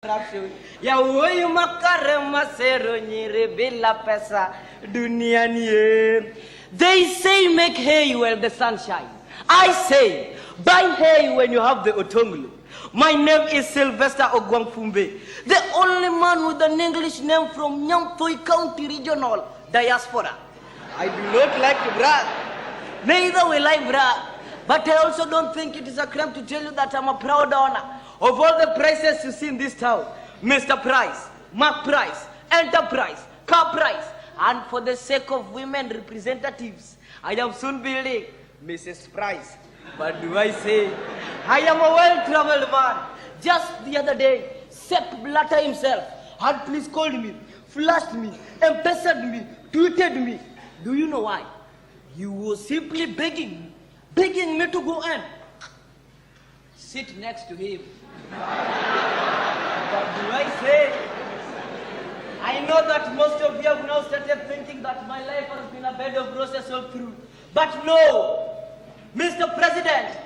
Ya huyu makare masero nyire bila pesa duniani ye. They say make hay when the sun shines. I say buy hay when you have the Otongolo. My name is Sylvester Ogwangfumbe, the only man with an English name from Nyampoi County Regional Diaspora. I do not like to brag. Neither will I brag. But I also don't think it is a crime to tell you that I'm a proud owner of all the prices you see in this town. Mr. Price, Mark Price, Enterprise, Car Price, and for the sake of women representatives, I am soon building Mrs. Price. What do I say? I am a well-traveled man. Just the other day, Sepp Blatter himself had please called me, flashed me, M-Pesa'd me, tweeted me. Do you know why? He was simply begging me to go and sit next to him. What do I say? I know that most of you have now started thinking that my life has been a bed of roses all through. But no! Mr. President,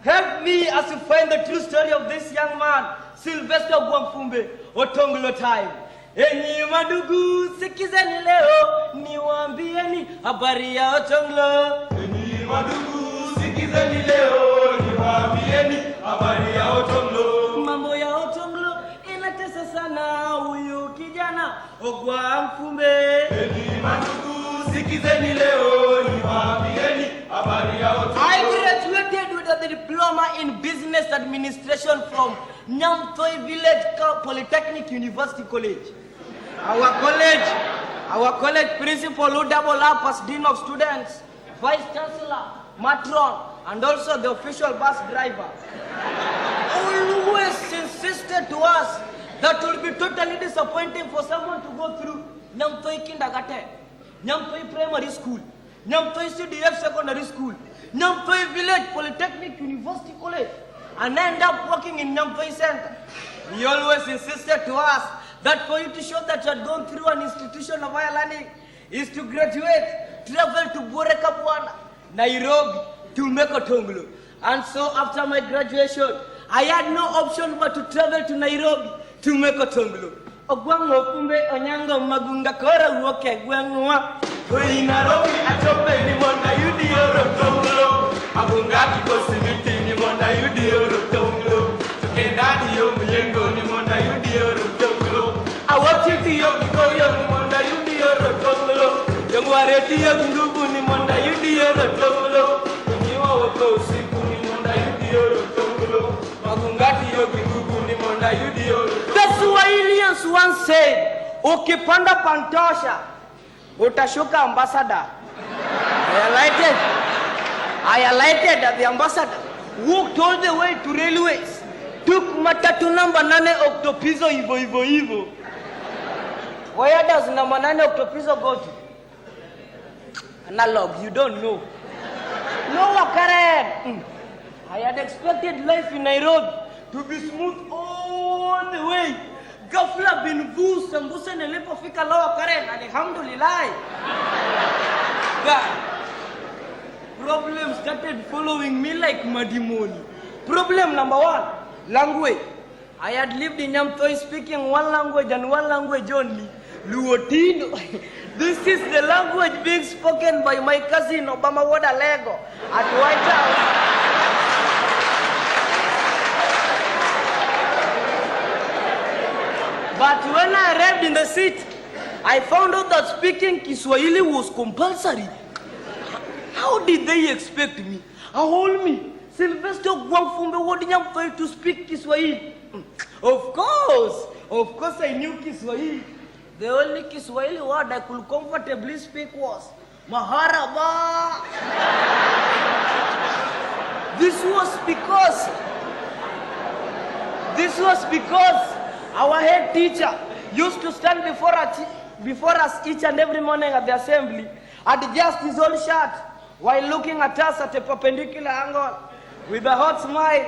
help me as you find the true story of this young man, Sylvester Ogwangfumbe, Otongolo Time. Enyi madugu, sikizeni leo, niwaambieni habari ya Otongolo. Enyi madugu, sikizeni leo, niwaambieni habari ya Otongolo. Mambo ya Otongolo inatesa sana huyu kijana Ogwangfumbe. Enyi madugu, sikizeni leo, niwaambieni habari ya Otongolo. I graduated with a diploma in business administration from Nyampoi Village Polytechnic University College. Our college principal who double up as Dean of Students, Vice Chancellor, Matron, and also the official bus driver, always insisted to us that it will be totally disappointing for someone to go through Nyampoi Kindergarten, Nyampoi Primary School, Nyampoi CDF Secondary School, Nyampoi Village Polytechnic University College, and end up working in Nyampoi Center. He always insisted to us that for you to show that you had gone through an institution of higher learning is to graduate, travel to Borekapwana, Nairobi, to make Otongolo. And so after my graduation, I had no option but to travel to Nairobi to make Otongolo. Ogwangfumbe onyango magunga kora uoke gwangwa. Koi Nairobi achope ni monda yudi Otongolo. Agunga kikosimiti ni monda yudi Otongolo. Tukendani yo myengo ni monda yudi Otongolo. Awachiti yo kikoyo ni monda yudi Otongolo. Yongwareti yo ngubu ni monda yudi Otongolo. Kunyiwa wako usiku ni monda yudi Otongolo. Magungati yo ngubu ni monda yudi Otongolo. The Swahilians once said, ukipanda pantosha, utashuka ambassador. I alighted that the ambassador walked all the way to railways, took matatu number 9 Octopizo Ivo. Where does number 9 Octopizo go to? Analog, you don't know. No, Karen. I had expected life in Nairobi to be smooth all the way. Ghafla bin vu sambusa nilipofika Lower Karen, alhamdulillah. Problems started following me like madimoni. Problem number 1, language. I had lived in Nyampoi speaking one language and one language only, Luotino. This is the language being spoken by my cousin Obama Wada Lego at White House. But when I arrived in the city, I found out that speaking Kiswahili was compulsory. How did they expect me? Hold me, Sylvester Ogwangfumbe Wodinyampoi to speak Kiswahili? Of course I knew Kiswahili. The only Kiswahili word I could comfortably speak was Maharaba. This was because our head teacher used to stand before us each and every morning at the assembly, adjust his old shirt while looking at us at a perpendicular angle with a hot smile.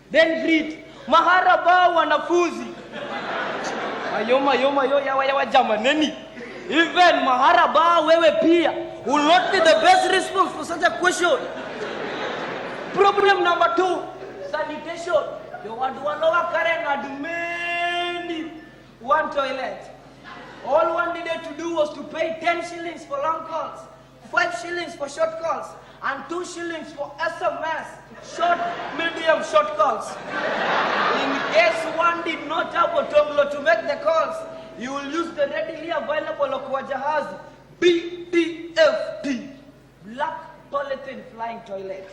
Then greet, Maharaba wanafunzi. Mayo yawa jamaneni. Even Maharaba wewe pia will not be the best response for such a question. Problem number 2, sanitation. The wadu wa Lower Karen had many one toilet. All one needed to do was to pay 10 shillings for long calls, 5 shillings for short calls, and 2 shillings for SMS, short, medium, short calls. In case one did not have Otongolo to make the calls, you will use the readily available Okwajahazi BTFT, Black Polythene Flying Toilet.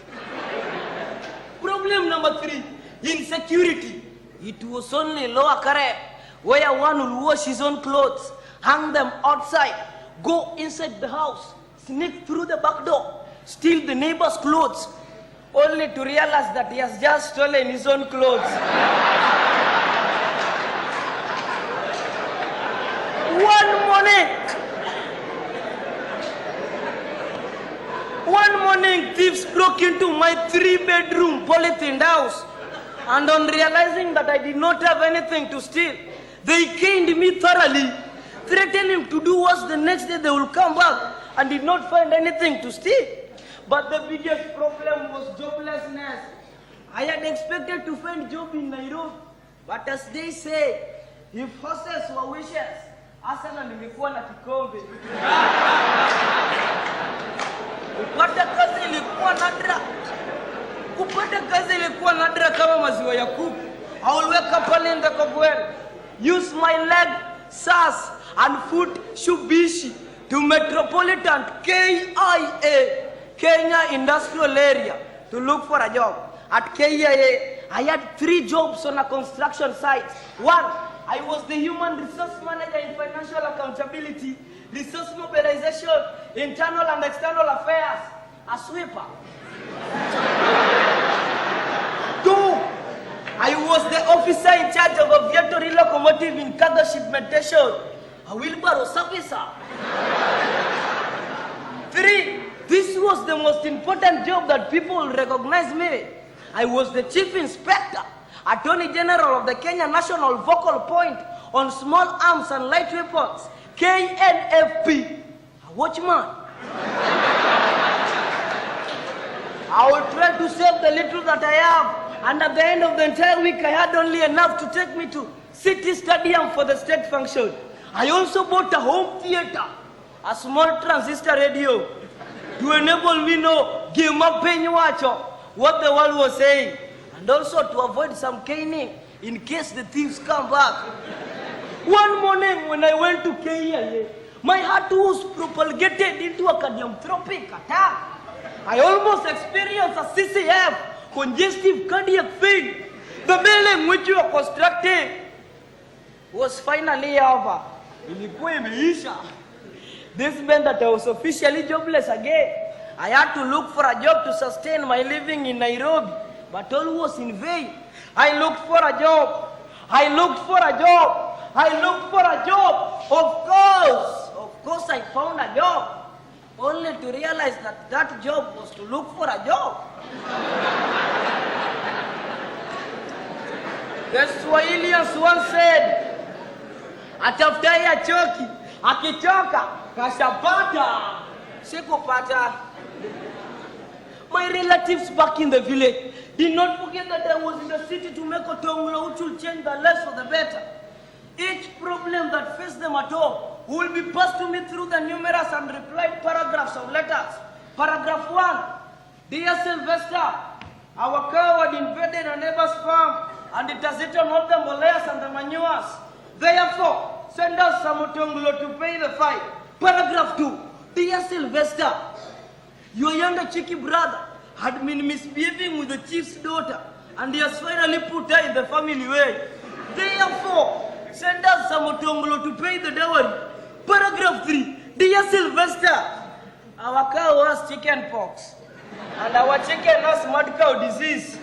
Problem number 3, insecurity. It was only Lower Kare, where one will wash his own clothes, hang them outside, go inside the house, sneak through the back door, steal the neighbor's clothes, only to realize that he has just stolen his own clothes. One morning, thieves broke into my 3-bedroom polythene house. And on realizing that I did not have anything to steal, they caned me thoroughly, threatening to do worse the next day they will come back, and did not find anything to steal. But the biggest problem was joblessness. I had expected to find job in Nairobi, but as they say, if horses were wishes, Asana ningekuwa na kikombe. Kupata kazi ilikuwa nadra kama maziwa ya kuku. I will wake up early in the Kogwel, use my leg, SAS, and foot Shubishi to Metropolitan KIA, Kenya Industrial Area, to look for a job. At KIA, I had 3 jobs on a construction site. 1, I was the human resource manager in financial accountability, resource mobilization, internal and external affairs, a sweeper. 2, I was the officer in charge of a viatory locomotive in cargo shipmentation, a wheelbarrow servicer. 3, this was the most important job that people recognize me. I was the chief inspector, Attorney General of the Kenya National Focal Point on Small Arms and Light Weapons, KNFP, a watchman. I will try to save the little that I have, and at the end of the entire week I had only enough to take me to City Stadium for the state function. I also bought a home theater, a small transistor radio, to enable me know what the world was saying, and also to avoid some caning in case the thieves come back. One morning when I went to Kenya, my heart was propagated into a cardiomyopathic attack. I almost experienced a CCF, congestive cardiac failure. The building which you were constructing was finally over. This meant that I was officially jobless again. I had to look for a job to sustain my living in Nairobi, but all was in vain. I looked for a job. Of course I found a job, only to realize that that job was to look for a job. The Swahilians once said, atafutaye achoki, akichoka kashapata. Sikupata. My relatives back in the village did not forget that I was in the city to make Otongolo, which will change their lives for the better. Each problem that faced them at all will be passed to me through the numerous and replied paragraphs of letters. Paragraph 1, Dear Sylvester, our cow had invaded a neighbor's farm and it has eaten all the molayas and the manures. Therefore, send us some Otongolo to pay the fine. Paragraph 2, Dear Sylvester, your younger cheeky brother had been misbehaving with the chief's daughter, and he has finally put her in the family way. Therefore, send us some Otongolo to pay the dowry. Paragraph 3, Dear Sylvester, our cow has chicken pox, and our chicken has mad cow disease.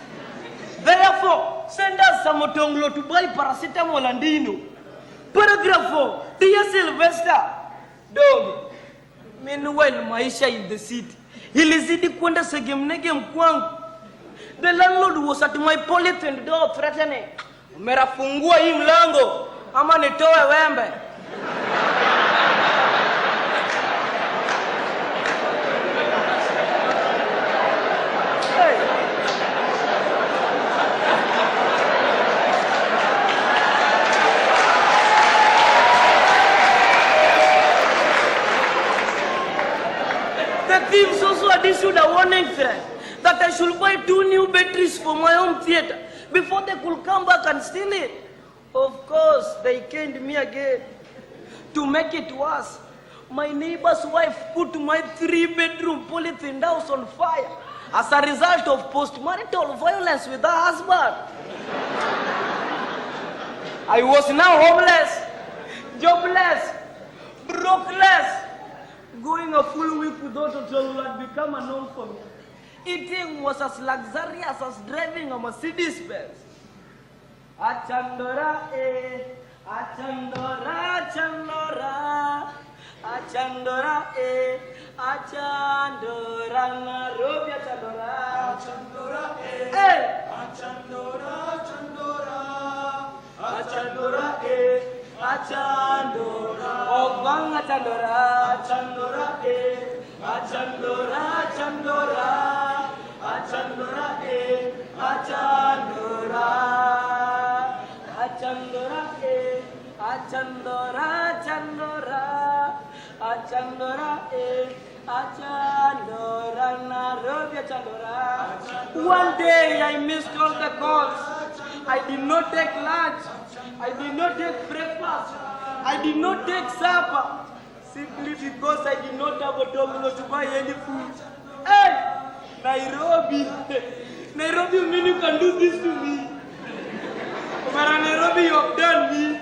Therefore, send us some Otongolo to buy paracetamol and dino. Paragraph 4, Dear Sylvester, dog, meanwhile maisha in the city ilizidi kwenda segemnege mkwangu. The landlord was at my polythene door threatening, umerafungua hii mlango ama nitoe wembe. issued a warning threat that I should buy 2 new batteries for my home theater before they could come back and steal it. Of course, they caned me again. To make it worse, my neighbor's wife put my 3-bedroom polythene house on fire as a result of post-marital violence with her husband. I was now homeless, jobless, brokeless. Going a full week without a job had become a norm for me. Eating was as luxurious as driving a Mercedes-Benz. Achandora, achandora, achandora, achandora, achandora, Nairobi, achandora, achandora, achandora, achandora, achandora, achandora, Obang achandora, achandora, achandora, achandora, achandora, achandora, achandora, achandora, achandora, achandora, achandora, Nairobi, achandora. One day I missed all the calls. I did not take lunch. I did not take breakfast. I did not take supper. Simply because I did not have Otongolo to buy any food. Hey! Nairobi! Nairobi, you mean you can do this to me? But Nairobi, you have done me.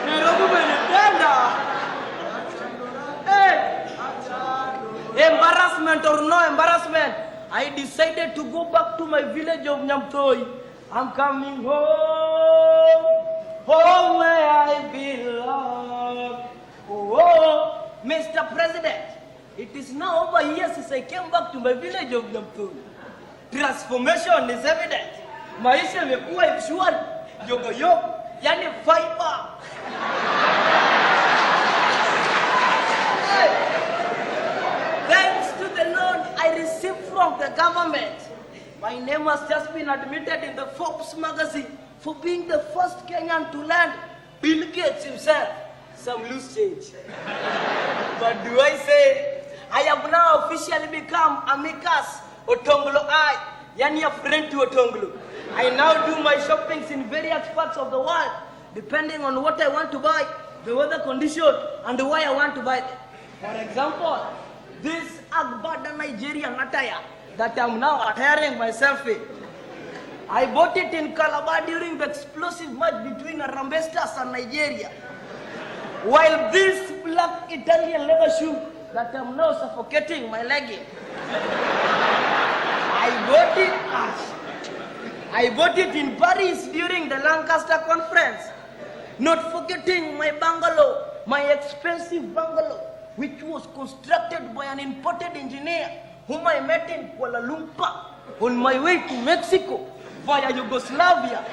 Nairobi, hey! Embarrassment or no embarrassment, I decided to go back to my village of Nyamtoi. I'm coming home, home where I belong. Oh, Mr. President, it is now over a year since I came back to my village of Nyamtoi. Transformation is evident. Maisha yamekuwa shwari, yogo, yani fiber. Thanks to the loan I received from the government, my name has just been admitted in the Forbes magazine for being the first Kenyan to land Bill Gates himself some loose change. But do I say, I have now officially become Amicus Otongolo I, yani a friend to Otongolo. I now do my shoppings in various parts of the world, depending on what I want to buy, the weather condition, and why I want to buy them. For example, this Agbada Nigerian attire that I'm now attiring myself in. I bought it in Calabar during the explosive match between Harambee Stars and Nigeria. While this black Italian leather shoe that I'm now suffocating my leg in. I bought it in Paris during the Lancaster conference. Not forgetting my bungalow, my expensive bungalow, which was constructed by an imported engineer whom I met in Kuala Lumpur on my way to Mexico via Yugoslavia.